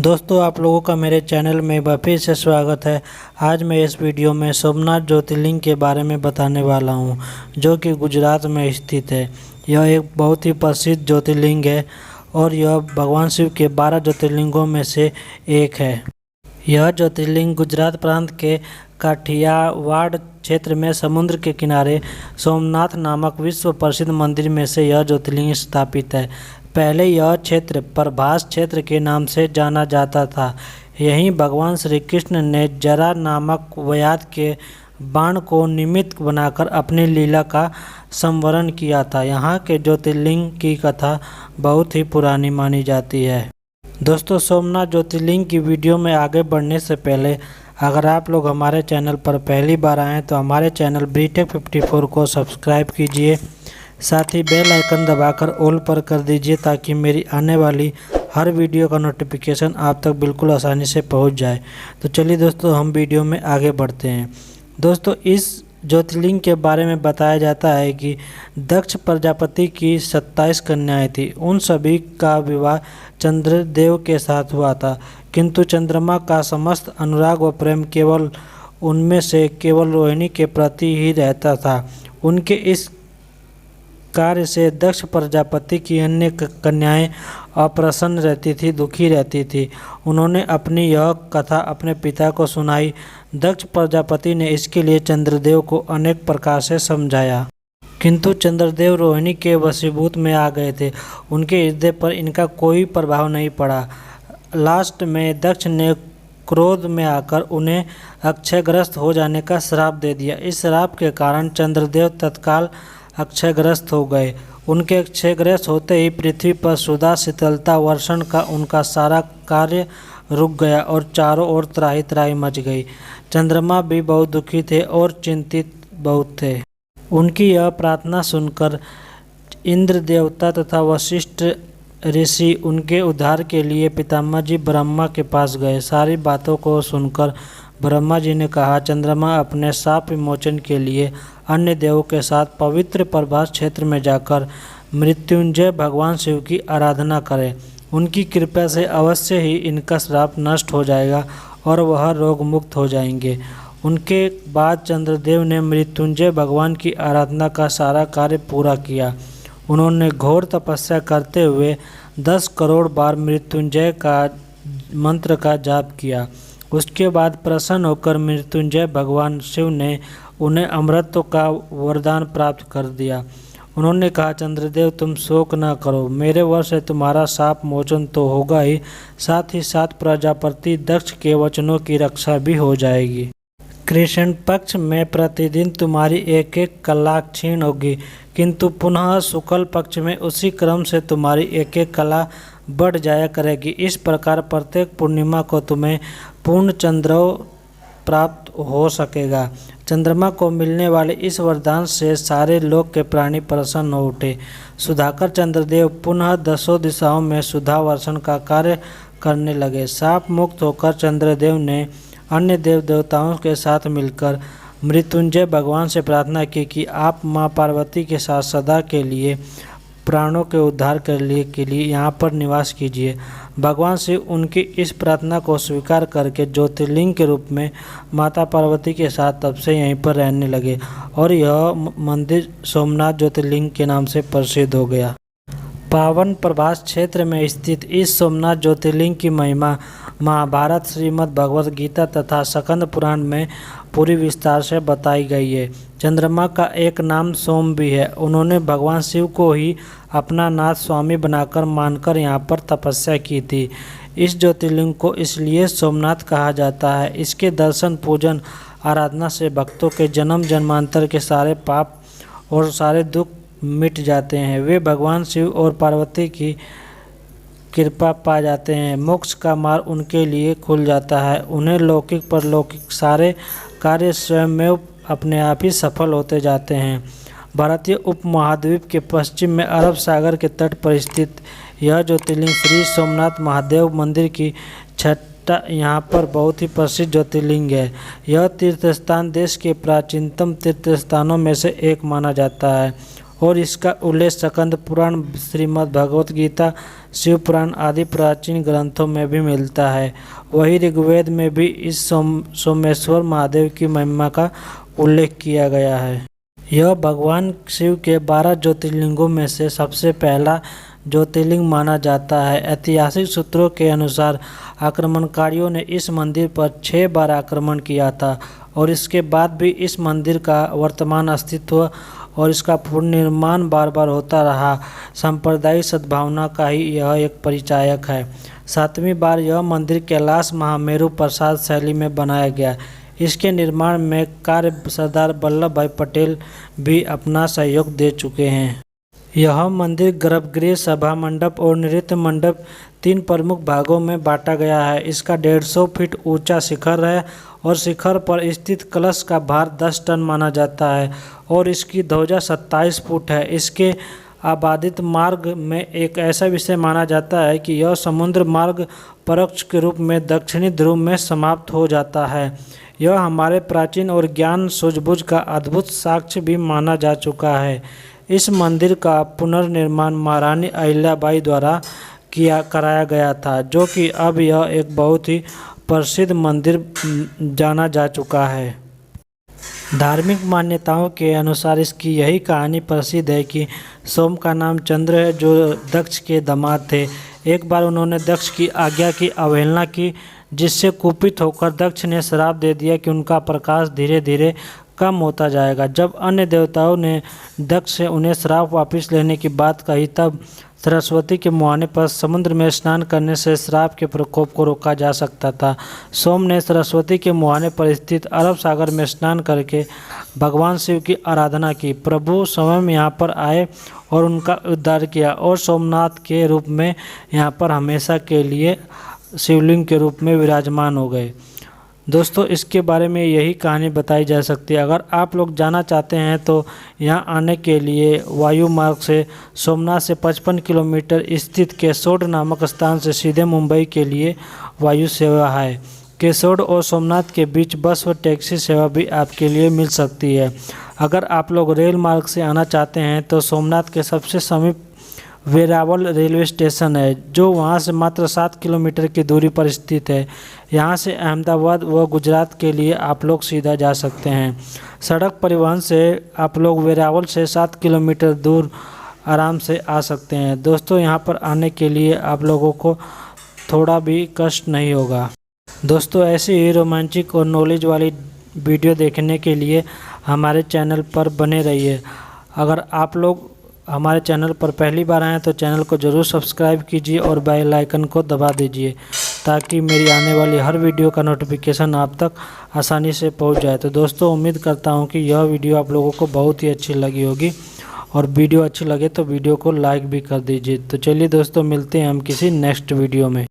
दोस्तों, आप लोगों का मेरे चैनल में एक बार फिर से स्वागत है। आज मैं इस वीडियो में सोमनाथ ज्योतिर्लिंग के बारे में बताने वाला हूं, जो कि गुजरात में स्थित है। यह एक बहुत ही प्रसिद्ध ज्योतिर्लिंग है और यह भगवान शिव के 12 ज्योतिर्लिंगों में से एक है। यह ज्योतिर्लिंग गुजरात प्रांत के काठियावाड़ क्षेत्र में समुद्र के किनारे सोमनाथ नामक विश्व प्रसिद्ध मंदिर में से यह ज्योतिर्लिंग स्थापित है। पहले यह क्षेत्र प्रभास क्षेत्र के नाम से जाना जाता था। यहीं भगवान श्री कृष्ण ने जरा नामक व्याध के बाण को निमित्त बनाकर अपनी लीला का संवरण किया था। यहाँ के ज्योतिर्लिंग की कथा बहुत ही पुरानी मानी जाती है। दोस्तों, सोमनाथ ज्योतिर्लिंग की वीडियो में आगे बढ़ने से पहले अगर आप लोग हमारे चैनल पर पहली बार आएँ तो हमारे चैनल BTech 54 को सब्सक्राइब कीजिए, साथ ही बेल आइकन दबाकर ऑल पर कर दीजिए ताकि मेरी आने वाली हर वीडियो का नोटिफिकेशन आप तक बिल्कुल आसानी से पहुंच जाए। तो चलिए दोस्तों, हम वीडियो में आगे बढ़ते हैं। दोस्तों, इस ज्योतिर्लिंग के बारे में बताया जाता है कि दक्ष प्रजापति की 27 कन्याएं थी। उन सभी का विवाह चंद्रदेव के साथ हुआ था, किंतु चंद्रमा का समस्त अनुराग व प्रेम केवल उनमें से केवल रोहिणी के प्रति ही रहता था। उनके इस कार्य से दक्ष प्रजापति की अन्य कन्याएं अप्रसन्न रहती थी, दुखी रहती थी। उन्होंने अपनी यह कथा अपने पिता को सुनाई। दक्ष प्रजापति ने इसके लिए चंद्रदेव को अनेक प्रकार से समझाया, किंतु चंद्रदेव रोहिणी के वशीभूत में आ गए थे। उनके हृदय पर इनका कोई प्रभाव नहीं पड़ा। लास्ट में दक्ष ने क्रोध में आकर उन्हें अक्षयग्रस्त हो जाने का श्राप दे दिया। इस श्राप के कारण चंद्रदेव तत्काल अक्षयग्रस्त हो गए। उनके अक्षयग्रस्त होते ही पृथ्वी पर सुधा शीतलता वर्षण का उनका सारा कार्य रुक गया और चारों ओर त्राही त्राही मच गई। चंद्रमा भी बहुत दुखी थे और चिंतित बहुत थे। उनकी यह प्रार्थना सुनकर इंद्र देवता तथा वशिष्ठ ऋषि उनके उद्धार के लिए पितामह जी ब्रह्मा के पास गए। सारी बातों को सुनकर ब्रह्मा जी ने कहा, चंद्रमा अपने शाप विमोचन के लिए अन्य देवों के साथ पवित्र प्रभास क्षेत्र में जाकर मृत्युंजय भगवान शिव की आराधना करें। उनकी कृपा से अवश्य ही इनका श्राप नष्ट हो जाएगा और वह रोग मुक्त हो जाएंगे। उनके बाद चंद्रदेव ने मृत्युंजय भगवान की आराधना का सारा कार्य पूरा किया। उन्होंने घोर तपस्या करते हुए 10 करोड़ बार मृत्युंजय का मंत्र का जाप किया। उसके बाद प्रसन्न होकर मृत्युंजय भगवान शिव ने उन्हें अमृतत्व का वरदान प्राप्त कर दिया। उन्होंने कहा, चंद्रदेव तुम शोक न करो, मेरे वश से तुम्हारा शाप मोचन तो होगा ही, साथ ही साथ प्रजापति दक्ष के वचनों की रक्षा भी हो जाएगी। कृष्ण पक्ष में प्रतिदिन तुम्हारी एक एक कला क्षीण होगी, किंतु पुनः शुक्ल पक्ष में उसी क्रम से तुम्हारी एक एक कला बढ़ जाया करेगी। इस प्रकार प्रत्येक पूर्णिमा को तुम्हें पूर्ण चंद्रोदय प्राप्त हो सकेगा। चंद्रमा को मिलने वाले इस वरदान से सारे लोक के प्राणी प्रसन्न हो उठे। सुधाकर चंद्रदेव पुनः 10 दिशाओं में सुधा वर्षण का कार्य करने लगे। शाप मुक्त होकर चंद्रदेव ने अन्य देव देवताओं के साथ मिलकर मृत्युंजय भगवान से प्रार्थना की कि आप मां पार्वती के साथ सदा के लिए प्राणों के उद्धार के लिए यहाँ पर निवास कीजिए। भगवान शिव उनकी इस प्रार्थना को स्वीकार करके ज्योतिर्लिंग के रूप में माता पार्वती के साथ तब से यहीं पर रहने लगे और यह मंदिर सोमनाथ ज्योतिर्लिंग के नाम से प्रसिद्ध हो गया। पावन प्रभास क्षेत्र में स्थित इस सोमनाथ ज्योतिर्लिंग की महिमा महाभारत, श्रीमद् भगवद गीता तथा स्कंद पुराण में पूरी विस्तार से बताई गई है। चंद्रमा का एक नाम सोम भी है। उन्होंने भगवान शिव को ही अपना नाथ स्वामी बनाकर मानकर यहाँ पर तपस्या की थी। इस ज्योतिर्लिंग को इसलिए सोमनाथ कहा जाता है। इसके दर्शन, पूजन, आराधना से भक्तों के जन्म जन्मांतर के सारे पाप और सारे दुख मिट जाते हैं। वे भगवान शिव और पार्वती की कृपा पा जाते हैं। मोक्ष का मार्ग उनके लिए खुल जाता है। उन्हें लौकिक परलौकिक सारे कार्य स्वयं अपने आप ही सफल होते जाते हैं। भारतीय उपमहाद्वीप के पश्चिम में अरब सागर के तट पर स्थित यह ज्योतिर्लिंग श्री सोमनाथ महादेव मंदिर की छठा यहाँ पर बहुत ही प्रसिद्ध ज्योतिर्लिंग है। यह तीर्थस्थान देश के प्राचीनतम तीर्थस्थानों में से एक माना जाता है और इसका उल्लेख स्कंद पुराण, श्रीमद् भगवत गीता, शिव पुराण आदि प्राचीन ग्रंथों में भी मिलता है। वहीं ऋग्वेद में भी इस सोमेश्वर महादेव की महिमा का उल्लेख किया गया है। यह भगवान शिव के 12 ज्योतिर्लिंगों में से सबसे पहला ज्योतिर्लिंग माना जाता है। ऐतिहासिक सूत्रों के अनुसार आक्रमणकारियों ने इस मंदिर पर 6 बार आक्रमण किया था और इसके बाद भी इस मंदिर का वर्तमान अस्तित्व और इसका पुनर्निर्माण बार बार होता रहा। सांप्रदायिक सद्भावना का ही यह एक परिचायक है। 7वीं बार यह मंदिर कैलाश महामेरु प्रसाद शैली में बनाया गया। इसके निर्माण में कार्य सरदार वल्लभ भाई पटेल भी अपना सहयोग दे चुके हैं। यह मंदिर गर्भगृह, सभा मंडप और नृत्य मंडप 3 प्रमुख भागों में बांटा गया है। इसका 150 फीट ऊंचा शिखर है और शिखर पर स्थित कलश का भार 10 टन माना जाता है और इसकी ध्वजा 27 फुट है। इसके आबादित मार्ग में एक ऐसा विषय माना जाता है कि यह समुद्र मार्ग परोक्ष के रूप में दक्षिणी ध्रुव में समाप्त हो जाता है। यह हमारे प्राचीन और ज्ञान सूझबूझ का अद्भुत साक्ष्य भी माना जा चुका है। इस मंदिर का पुनर्निर्माण महारानी अहिल्याबाई द्वारा कराया गया था, जो कि अब यह एक बहुत ही प्रसिद्ध मंदिर जाना जा चुका है। धार्मिक मान्यताओं के अनुसार इसकी यही कहानी प्रसिद्ध है कि सोम का नाम चंद्र है, जो दक्ष के दामाद थे। एक बार उन्होंने दक्ष की आज्ञा की अवहेलना की, जिससे कुपित होकर दक्ष ने श्राप दे दिया कि उनका प्रकाश धीरे धीरे कम होता जाएगा। जब अन्य देवताओं ने दक्ष से उन्हें श्राप वापस लेने की बात कही, तब सरस्वती के मुहाने पर समुद्र में स्नान करने से श्राप के प्रकोप को रोका जा सकता था। सोम ने सरस्वती के मुहाने पर स्थित अरब सागर में स्नान करके भगवान शिव की आराधना की। प्रभु स्वयं यहाँ पर आए और उनका उद्धार किया और सोमनाथ के रूप में यहाँ पर हमेशा के लिए शिवलिंग के रूप में विराजमान हो गए। दोस्तों, इसके बारे में यही कहानी बताई जा सकती है। अगर आप लोग जाना चाहते हैं तो यहाँ आने के लिए वायु मार्ग से सोमनाथ से 55 किलोमीटर स्थित केसोड नामक स्थान से सीधे मुंबई के लिए वायु सेवा है। केसोड और सोमनाथ के बीच बस व टैक्सी सेवा भी आपके लिए मिल सकती है। अगर आप लोग रेल मार्ग से आना चाहते हैं तो सोमनाथ के सबसे समीप वेरावल रेलवे स्टेशन है, जो वहां से मात्र 7 किलोमीटर की दूरी पर स्थित है। यहां से अहमदाबाद व गुजरात के लिए आप लोग सीधा जा सकते हैं। सड़क परिवहन से आप लोग वेरावल से 7 किलोमीटर दूर आराम से आ सकते हैं। दोस्तों, यहां पर आने के लिए आप लोगों को थोड़ा भी कष्ट नहीं होगा। दोस्तों, ऐसी ही रोमांचक और नॉलेज वाली वीडियो देखने के लिए हमारे चैनल पर बने रहिए। अगर आप लोग हमारे चैनल पर पहली बार आएँ तो चैनल को ज़रूर सब्सक्राइब कीजिए और बेल आइकन को दबा दीजिए, ताकि मेरी आने वाली हर वीडियो का नोटिफिकेशन आप तक आसानी से पहुंच जाए। तो दोस्तों, उम्मीद करता हूं कि यह वीडियो आप लोगों को बहुत ही अच्छी लगी होगी और वीडियो अच्छी लगे तो वीडियो को लाइक भी कर दीजिए। तो चलिए दोस्तों, मिलते हैं हम किसी नेक्स्ट वीडियो में।